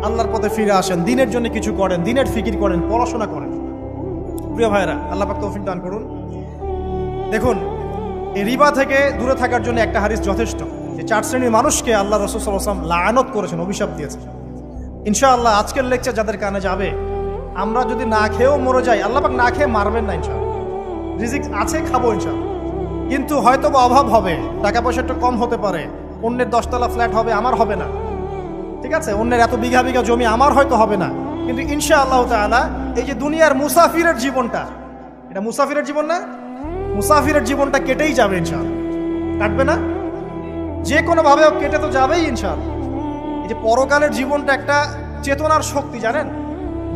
আল্লাহর পথে ফিরে আসেন, দিনের জন্য কিছু করেন, দিনের ফিকির করেন, পড়াশোনা করেন। প্রিয় ভাইরা, আল্লাহ পাক তৌফিক দান করুন। দেখুন, এই রিবা থেকে দূরে থাকার জন্য একটা হাদিস যথেষ্ট। যে 4 শ্রেণীর মানুষকে আল্লাহ রাসূল সাল্লাল্লাহু আলাইহি ওয়াসাল্লাম লাআনত করেছেন, অভিশাপ দিয়েছেন। ইনশাআল্লাহ আজকের লেকচার যাদের কানে যাবে, আমরা যদি না খেয়েও মরে যাই, আল্লাহ পাক না খেয়ে মারবেন না ইনশাআল্লাহ। রিজিক আছে, খাবো ইনশাআল্লাহ। কিন্তু হয়তো বা অভাব হবে, টাকা পয়সা একটু কম হতে পারে, অন্যের 10 তলা ফ্ল্যাট হবে, আমার হবে না, ঠিক আছে, অন্যের এত বিঘা বিঘা জমি আমার হয়তো হবে না। কিন্তু ইনশাআল্লাহ তাআলা এই যে দুনিয়ার মুসাফিরের জীবনটা, এটা মুসাফিরের জীবন না? মুসাফিরের জীবনটা কেটেই যাবে ইনশাআল্লাহ। কাটবে না? যে কোনোভাবে কেটে তো যাবেই ইনশাআল্লাহ। এই যে পরকালের জীবনটা একটা চেতনার শক্তি, জানেন?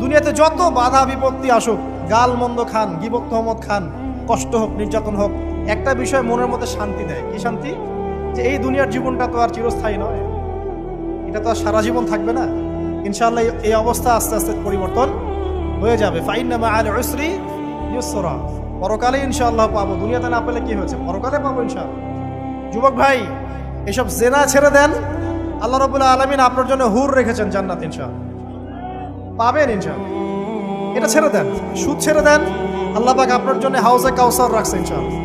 দুনিয়াতে যত বাধা বিপত্তি আসুক, গাল মন্দ খান, গীবত তহমত খান, কষ্ট হোক, নির্যাতন হোক, একটা বিষয় মনের মধ্যে শান্তি দেয়। কি শান্তি? যে এই দুনিয়ার জীবনটা তো আর চিরস্থায়ী নয়, এটা তো আর সারা জীবন থাকবে না। ইনশাআল্লাহ এই অবস্থা আস্তে আস্তে পরিবর্তন হয়ে যাবে। ফাইন্না মাআল উসরি ইউসরা, পরকালে ইনশাআল্লাহ পাবো। দুনিয়াতে না পেলে কি হয়েছে, পরকালে পাবো ইনশাআল্লাহ। যুবক ভাই, এসব জেনা ছেড়ে দেন, আল্লাহ রাব্বুল আলামিন আপনার জন্য হুর রেখেছেন জান্নাত, ইনশাআল্লাহ পাবেন ইনশাআল্লাহ। এটা ছেড়ে দেন, সুদ ছেড়ে দেন, আল্লাহ পাক আপনার জন্য হাউজে কাউসার রাখছে ইনশাআল্লাহ,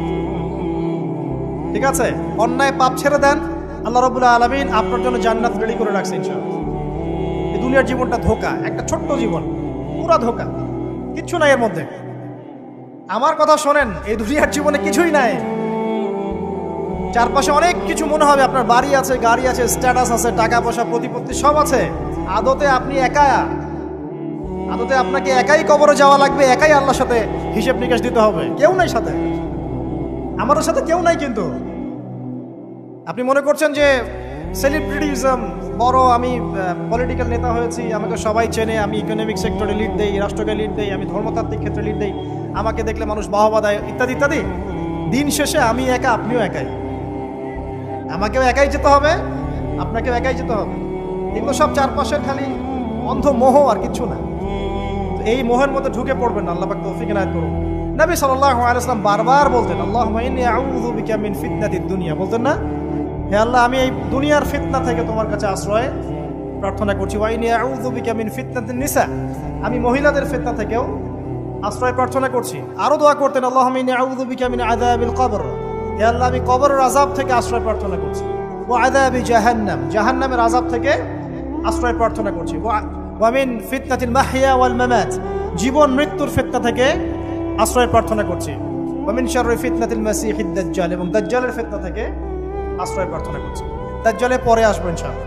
ঠিক আছে? অন্যায় পাপ ছেড়ে দেন, আল্লাহ রাব্বুল আলামিন আপনার জন্য জান্নাত রেডি করে রাখছে ইনশাআল্লাহ। এই দুনিয়ার জীবনটা ধোঁকা, একটা ছোট্ট জীবন, পুরা ধোঁকা, কিচ্ছু নাই এর মধ্যে। আমার কথা শোনেন, এই দুনিয়ার জীবনে কিছুই নাই। চারপাশে অনেক কিছু মনে হবে, আপনার বাড়ি আছে, গাড়ি আছে, স্ট্যাটাস আছে, টাকা পয়সা, প্রতিপত্তি সব আছে। আদতে আপনি একা, আদতে আপনাকে একাই কবরে যাওয়া লাগবে, একাই আল্লাহর সাথে হিসেব নিকাশ দিতে হবে। কেউ নাই সাথে, আমাদের সাথে কেউ নাই। কিন্তু আপনি মনে করছেন যে সেলিব্রিটিজম, বড় আমি পলিটিক্যাল নেতা হয়েছি, আমাকে সবাই চেনে, আমি ইকোনমিক সেক্টরে লিড দেই, রাষ্ট্রকে লিড দেই, আমি ধর্মতাত্ত্বিক ক্ষেত্রে লিড দেই, আমাকে দেখলে মানুষ বাহবা দেয়, ইত্যাদি ইত্যাদি। দিন শেষে আমি একা, আপনিও একাই, আমাকেও একাই যেতে হবে, আপনাকেও একাই যেতে হবে। এগুলো সব চারপাশের খালি অন্ধ মোহ, আর কিছু না। এই মোহের মধ্যে ঢুকে পড়বেন না, আল্লাহ পাক তৌফিক ইনায়াত করুন। নবী সাল্লাল্লাহু আলাইহি ওয়াসাল্লাম বারবার বলতেন, আল্লাহুম্মা ইন্নী আউযু বিকা মিন ফিতনাতিদ দুনিয়া, বলতেন না? হে আল্লাহ, আমি এই দুনিয়ার ফিতনা থেকে তোমার কাছে আশ্রয় প্রার্থনা করছি। ওয়া ইন্নী আউযু বিকা মিন ফিতনাতিন নিসা, আমি মহিলাদের ফিতনা থেকেও আশ্রয় প্রার্থনা করছি। আরো দোয়া করতেন, আল্লাহুম্মা ইন্নী আউযু বিকা মিন আযাবিল কবর, হে আল্লাহ, আমি কবরের আযাব থেকে আশ্রয় প্রার্থনা করছি। ওয়া আযাবি জাহান্নাম, জাহান্নামের আযাব থেকে আশ্রয় প্রার্থনা করছি। ওয়া মিন ফিতনাতিল মাহইয়া ওয়াল মামাত, জীবন মৃত্যুর ফিতনা থেকে আশ্রয় প্রার্থনা করছি। ওয়া মিন শাররি ফিতনাতিল মাসিহিদ দাজ্জাল, এবং দাজ্জালের ফিতনা থেকে আশ্রয় প্রার্থনা করছি। দাজ্জালের পরে আসবেন ইনশাআল্লাহ।